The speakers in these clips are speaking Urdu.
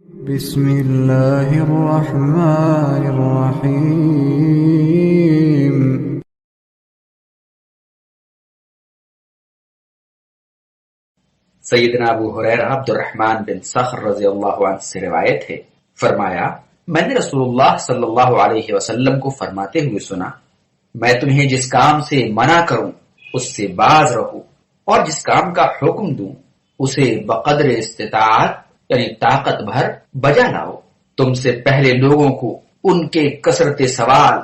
بسم اللہ الرحمن الرحیم۔ سیدنا ابو ہریرہ عبد الرحمن بن صخر رضی اللہ عنہ سے روایت ہے، فرمایا میں نے رسول اللہ صلی اللہ علیہ وسلم کو فرماتے ہوئے سنا، میں تمہیں جس کام سے منع کروں اس سے باز رہو، اور جس کام کا حکم دوں اسے بقدر استطاعت یعنی طاقت بھر بجا لاؤ۔ تم سے پہلے لوگوں کو ان کے کثرت سوال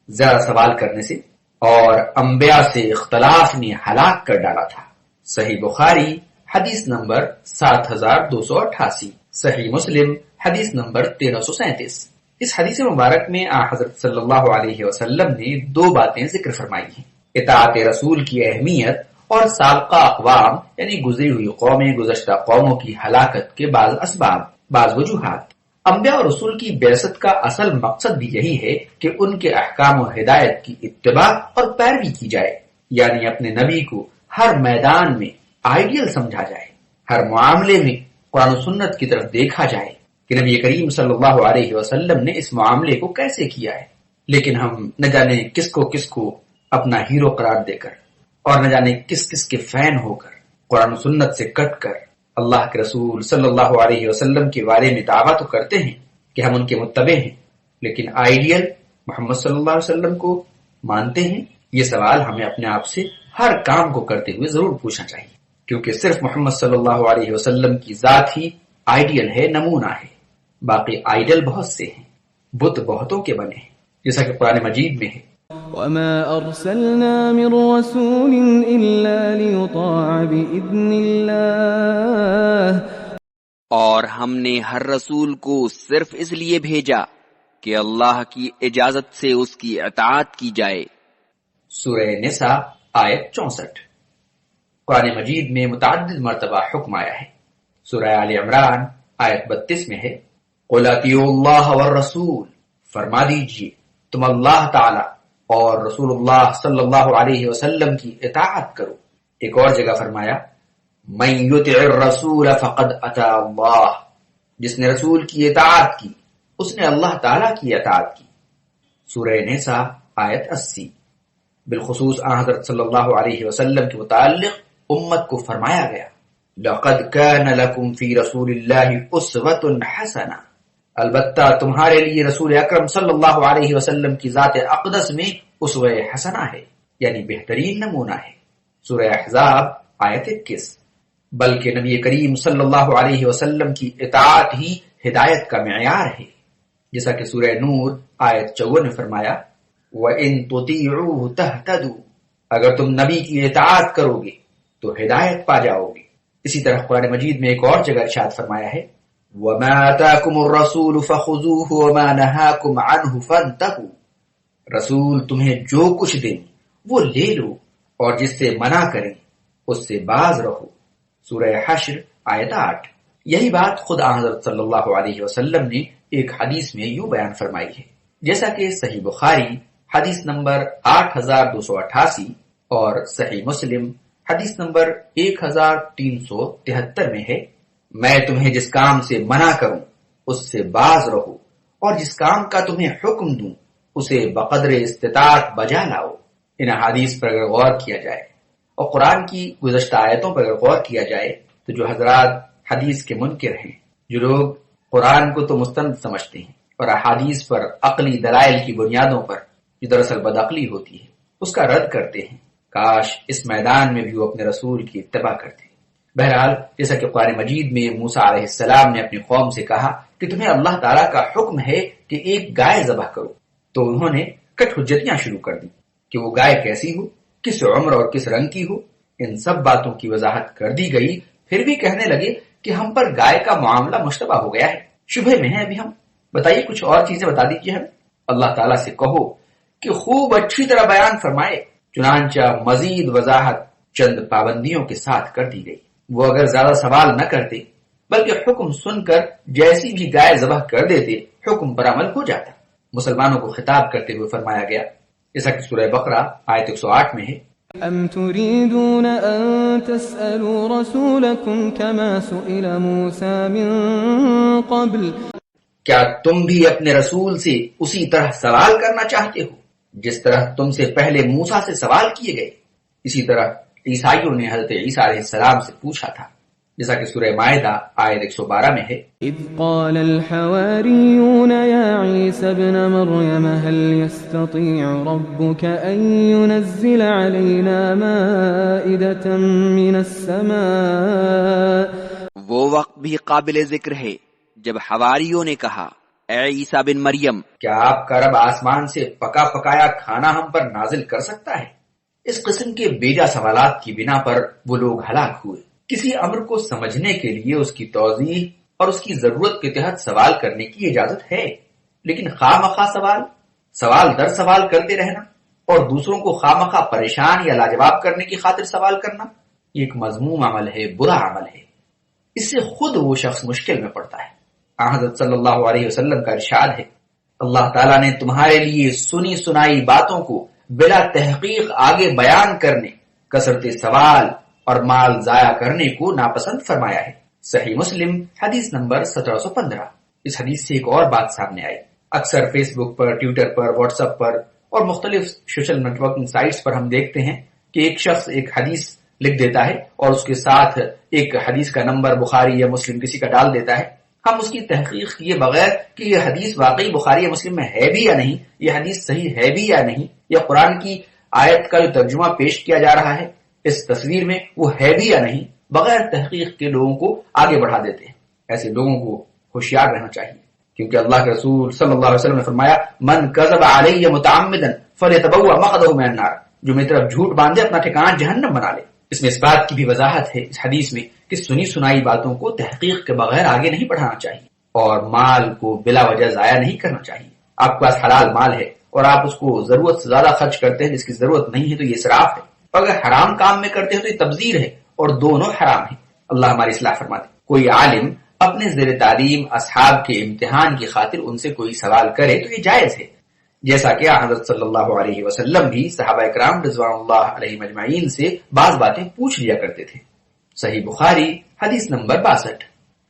زیادہ سوال کرنے سے اور انبیاء سے اختلاف نے ہلاک کر ڈالا تھا۔ صحیح بخاری حدیث نمبر 7288، صحیح مسلم حدیث نمبر 1337۔ اس حدیث مبارک میں حضرت صلی اللہ علیہ وسلم نے دو باتیں ذکر فرمائی ہیں، اطاعت رسول کی اہمیت اور سابقہ اقوام یعنی گزری ہوئی قومیں، گزشتہ قوموں کی ہلاکت کے بعض اسباب، بعض وجوہات۔ انبیاء اور رسول کی بعثت کا اصل مقصد بھی یہی ہے کہ ان کے احکام و ہدایت کی اتباع اور پیروی کی جائے، یعنی اپنے نبی کو ہر میدان میں آئیڈیل سمجھا جائے، ہر معاملے میں قرآن و سنت کی طرف دیکھا جائے کہ نبی کریم صلی اللہ علیہ وسلم نے اس معاملے کو کیسے کیا ہے۔ لیکن ہم نہ جانے کس کو اپنا ہیرو قرار دے کر اور نہ جانے کس کے فین ہو کر قرآن و سنت سے کٹ کر اللہ کے رسول صلی اللہ علیہ وسلم کے بارے میں دعویٰ تو کرتے ہیں کہ ہم ان کے متبع ہیں، لیکن آئیڈیل محمد صلی اللہ علیہ وسلم کو مانتے ہیں؟ یہ سوال ہمیں اپنے آپ سے ہر کام کو کرتے ہوئے ضرور پوچھنا چاہیے، کیونکہ صرف محمد صلی اللہ علیہ وسلم کی ذات ہی آئیڈیل ہے، نمونہ ہے، باقی آئیڈل بہت سے ہیں، بت بہتوں کے بنے ہیں، جیسا کہ قرآن مجید میں ہے وَمَا أَرْسَلْنَا مِن رَّسُولٍ إِلَّا لِيُطَاعَ بِإِذْنِ اللَّهِ، اور ہم نے ہر رسول کو صرف اس لیے بھیجا کہ اللہ کی اجازت سے اس کی اطاعت کی جائے۔ سورہ نساء آیت 64۔ قرآن مجید میں متعدد مرتبہ حکم آیا ہے۔ سورہ آل عمران آیت 32 میں ہے قُلْ اطیعوا اللہ والرسول، فرما دیجئے تم اللہ تعالی اور رسول اللہ صلی اللہ علیہ وسلم کی اطاعت کرو۔ ایک اور جگہ فرمایا من یطع الرسول فقد اطاع اللہ، جس نے رسول کی اطاعت کی اس نے اللہ تعالی کی اطاعت کی۔ سورہ نساء آیت 80۔ بالخصوص حضرت صلی اللہ علیہ وسلم کے متعلق امت کو فرمایا گیا لقد كان لكم في رسول اللہ اسوۃ حسنہ، البتہ تمہارے لیے رسول اکرم صلی اللہ علیہ وسلم کی ذات اقدس میں اسوہ حسنہ ہے، یعنی بہترین نمونہ ہے۔ سورہ احزاب آیت 21۔ بلکہ نبی کریم صلی اللہ علیہ وسلم کی اطاعت ہی ہدایت کا معیار ہے، جیسا کہ سورہ نور آیت 54 میں فرمایا وَإِن تُطِيعُوهُ تَهْتَدُوا، اگر تم نبی کی اطاعت کرو گے تو ہدایت پا جاؤ گے۔ اسی طرح قرآن مجید میں ایک اور جگہ ارشاد فرمایا ہے وَمَا آتَاكُمُ الرَّسُولُ فَخُذُوهُ وَمَا نَهَاكُمْ عَنْهُ فَانْتَهُوا، رسول تمہیں جو کچھ دیں وہ لے لو اور جس سے منع کریں اس سے باز رہو۔ سورہ حشر آیت 8۔ یہی بات خود حضرت صلی اللہ علیہ وسلم نے ایک حدیث میں یوں بیان فرمائی ہے، جیسا کہ صحیح بخاری حدیث نمبر 8288 اور صحیح مسلم حدیث نمبر 1373 میں ہے میں تمہیں جس کام سے منع کروں اس سے باز رہو، اور جس کام کا تمہیں حکم دوں اسے بقدر استطاعت بجا لاؤ۔ ان حدیث پر اگر غور کیا جائے اور قرآن کی گزشتہ آیتوں پر اگر غور کیا جائے تو جو حضرات حدیث کے منکر ہیں، جو لوگ قرآن کو تو مستند سمجھتے ہیں اور احادیث پر عقلی دلائل کی بنیادوں پر جو دراصل بدعقلی ہوتی ہے اس کا رد کرتے ہیں، کاش اس میدان میں بھی وہ اپنے رسول کی اتباع کرتے۔ بہرحال جیسا کہ قرآن مجید میں موسیٰ علیہ السلام نے اپنی قوم سے کہا کہ تمہیں اللہ تعالیٰ کا حکم ہے کہ ایک گائے ذبح کرو، تو انہوں نے کٹ حجتیاں شروع کر دی کہ وہ گائے کیسی ہو، کس عمر اور کس رنگ کی ہو۔ ان سب باتوں کی وضاحت کر دی گئی، پھر بھی کہنے لگے کہ ہم پر گائے کا معاملہ مشتبہ ہو گیا ہے، شبہ میں ہے ابھی ہم، بتائیے کچھ اور چیزیں بتا دیجیے ہمیں۔ اللہ تعالیٰ سے کہو کہ خوب اچھی طرح بیان فرمائے۔ چنانچہ مزید وضاحت چند پابندیوں کے ساتھ کر دی گئی۔ وہ اگر زیادہ سوال نہ کرتے بلکہ حکم سن کر جیسی بھی گائے ذبح کر دیتے حکم پر عمل ہو جاتا۔ مسلمانوں کو خطاب کرتے ہوئے فرمایا گیا جیسا کہ سورہ بقرہ آیت 108 میں ہے أم تريدون أن تسألوا رسولكم كما سئل موسى من قبل کیا تم بھی اپنے رسول سے اسی طرح سوال کرنا چاہتے ہو جس طرح تم سے پہلے موسیٰ سے سوال کیے گئے؟ اسی طرح عیسائیوں نے حضرت عیسیٰ علیہ السلام سے پوچھا تھا، جیسا کہ سورہ مائدہ آیت 112 میں ہے، إذ قال الحواريون يا عيسى ابن مريم هل يستطيع ربك أن ينزل علينا مائدة من السماء۔ وہ وقت بھی قابل ذکر ہے جب حواریوں نے کہا، اے عیسیٰ بن مریم، کیا آپ کا رب آسمان سے پکا پکایا کھانا ہم پر نازل کر سکتا ہے؟ اس قسم کے بیجا سوالات کی بنا پر وہ لوگ ہلاک ہوئے۔ کسی امر کو سمجھنے کے لیے اس کی توضیح اور اس کی ضرورت کے تحت سوال کرنے کی اجازت ہے، لیکن خواہ مخواہ سوال در سوال کرتے رہنا اور دوسروں کو خواہ مخواہ پریشان یا لاجواب کرنے کی خاطر سوال کرنا، یہ ایک مذموم عمل ہے، برا عمل ہے۔ اس سے خود وہ شخص مشکل میں پڑتا ہے۔ حضرت صلی اللہ علیہ وسلم کا ارشاد ہے، اللہ تعالیٰ نے تمہارے لیے سنی سنائی باتوں کو بلا تحقیق آگے بیان کرنے، کثرت سوال اور مال ضائع کرنے کو ناپسند فرمایا ہے۔ صحیح مسلم حدیث نمبر 1715۔ اس حدیث سے ایک اور بات سامنے آئی۔ اکثر فیس بک پر، ٹویٹر پر، واٹس ایپ پر اور مختلف سوشل نیٹ ورکنگ سائٹس پر ہم دیکھتے ہیں کہ ایک شخص ایک حدیث لکھ دیتا ہے اور اس کے ساتھ ایک حدیث کا نمبر بخاری یا مسلم کسی کا ڈال دیتا ہے۔ ہم اس کی تحقیق کیے بغیر کہ یہ حدیث واقعی بخاری یا مسلم میں ہے بھی یا نہیں، یہ حدیث صحیح ہے بھی یا نہیں، یا قرآن کی آیت کا جو ترجمہ پیش کیا جا رہا ہے اس تصویر میں وہ ہے بھی یا نہیں، بغیر تحقیق کے لوگوں کو آگے بڑھا دیتے ہیں۔ ایسے لوگوں کو ہوشیار رہنا چاہیے، کیونکہ اللہ کے رسول صلی اللہ علیہ وسلم نے فرمایا، من کذب علی متعمدا فلیتبوأ مقعدہ من النار، جو میری طرف جھوٹ باندھے اپنا ٹھکانہ جہنم بنا لے۔ اس میں اس بات کی بھی وضاحت ہے اس حدیث میں کہ سنی سنائی باتوں کو تحقیق کے بغیر آگے نہیں بڑھانا چاہیے اور مال کو بلا وجہ ضائع نہیں کرنا چاہیے۔ آپ کے پاس حلال مال ہے اور آپ اس کو ضرورت سے زیادہ خرچ کرتے ہیں جس کی ضرورت نہیں ہے تو یہ اسراف ہے، اگر حرام کام میں کرتے ہیں تو یہ تبذیر ہے اور دونوں حرام ہیں۔ اللہ ہماری اصلاح فرما دے۔ کوئی عالم اپنے زیر تعلیم اصحاب کے امتحان کی خاطر ان سے کوئی سوال کرے تو یہ جائز ہے، جیسا کہ حضرت صلی اللہ علیہ وسلم بھی صحابہ اکرام رضوان اللہ علیہ مجمعین سے بعض باتیں پوچھ لیا کرتے تھے۔ صحیح بخاری حدیث نمبر 62،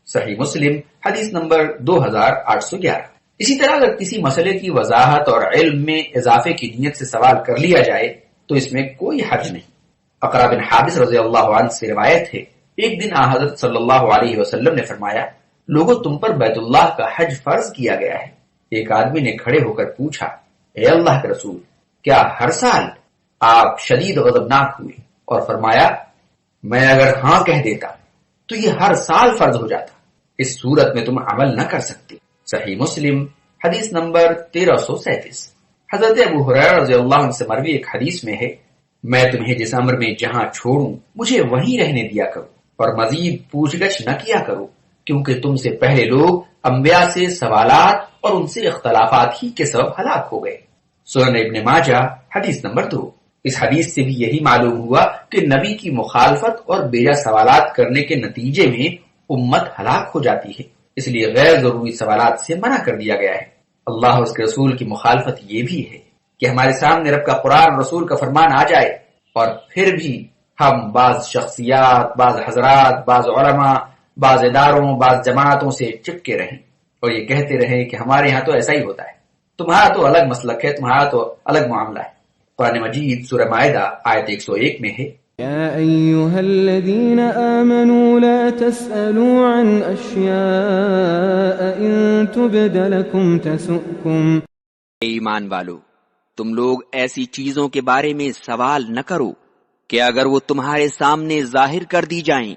صحیح مسلم حدیث نمبر 2811۔ اسی طرح اگر کسی مسئلے کی وضاحت اور علم میں اضافے کی نیت سے سوال کر لیا جائے تو اس میں کوئی حرج نہیں۔ اقرا بن حابس رضی اللہ عنہ سے روایت ہے، ایک دن حضرت صلی اللہ علیہ وسلم نے فرمایا، لوگوں تم پر بیت اللہ کا حج فرض کیا گیا ہے۔ ایک آدمی نے کھڑے ہو کر پوچھا، اے اللہ کے رسول، کیا ہر سال؟ آپ شدید غضبناک ہوئے اور فرمایا، میں اگر ہاں کہہ دیتا تو یہ ہر سال فرض ہو جاتا، اس صورت میں تم عمل نہ کر سکتے۔ صحیح مسلم حدیث نمبر 1337۔ حضرت ابو ہریرہ رضی اللہ عنہ سے مروی ایک حدیث میں ہے، میں تمہیں جس امر میں جہاں چھوڑوں مجھے وہیں رہنے دیا کرو اور مزید پوچھ گچھ نہ کیا کرو، کیونکہ تم سے پہلے لوگ انبیاء سے سوالات اور ان سے اختلافات ہی کے سبب ہلاک ہو گئے۔ سنن ابن ماجہ حدیث نمبر 2۔ اس حدیث سے بھی یہی معلوم ہوا کہ نبی کی مخالفت اور بیجا سوالات کرنے کے نتیجے میں امت ہلاک ہو جاتی ہے، اس لیے غیر ضروری سوالات سے منع کر دیا گیا ہے۔ اللہ اور اس کے رسول کی مخالفت یہ بھی ہے کہ ہمارے سامنے رب کا قرآن رسول کا فرمان آ جائے اور پھر بھی ہم بعض شخصیات، بعض حضرات، بعض علماء، بعض اداروں، بعض جماعتوں سے چپکے رہیں اور یہ کہتے رہیں کہ ہمارے یہاں تو ایسا ہی ہوتا ہے، تمہارا تو الگ مسلک ہے، تمہارا تو الگ معاملہ ہے۔ قرآن مجید سورہ مائدہ آیت 101 میں ہے، يا أيها الذين آمنوا لا تسألوا عن أشياء إن تبد لكم تسؤكم۔ اے ایمان والو، تم لوگ ایسی چیزوں کے بارے میں سوال نہ کرو کہ اگر وہ تمہارے سامنے ظاہر کر دی جائیں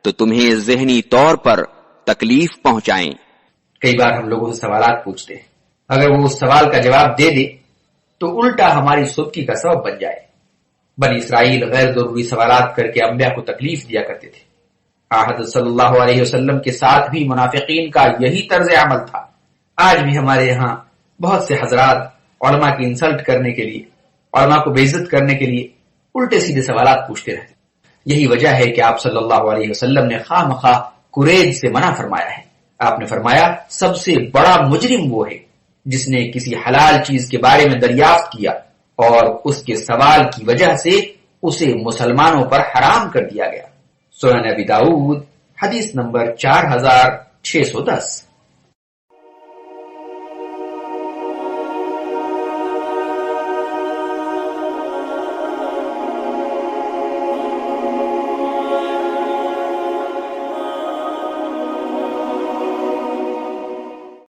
تو تمہیں ذہنی طور پر تکلیف پہنچائیں۔ کئی بار ہم لوگوں سے سوالات پوچھتے ہیں، اگر وہ اس سوال کا جواب دے دے تو الٹا ہماری سبکی کا سبب بن جائے۔ بنی اسرائیل غیر ضروری سوالات کر کے انبیاء کو تکلیف دیا کرتے تھے۔ حضرت صلی اللہ علیہ وسلم کے ساتھ بھی منافقین کا یہی طرز عمل تھا۔ آج بھی ہمارے یہاں بہت سے حضرات علماء کی انسلٹ کرنے کے لیے، علماء کو بے عزت کرنے کے لیے الٹے سیدھے سوالات پوچھتے رہتے۔ یہی وجہ ہے کہ آپ صلی اللہ علیہ وسلم نے خواہ مخواہ قریج سے منع فرمایا ہے۔ آپ نے فرمایا، سب سے بڑا مجرم وہ ہے جس نے کسی حلال چیز کے بارے میں دریافت کیا اور اس کے سوال کی وجہ سے اسے مسلمانوں پر حرام کر دیا گیا۔ سنن ابی داؤد حدیث نمبر 4610۔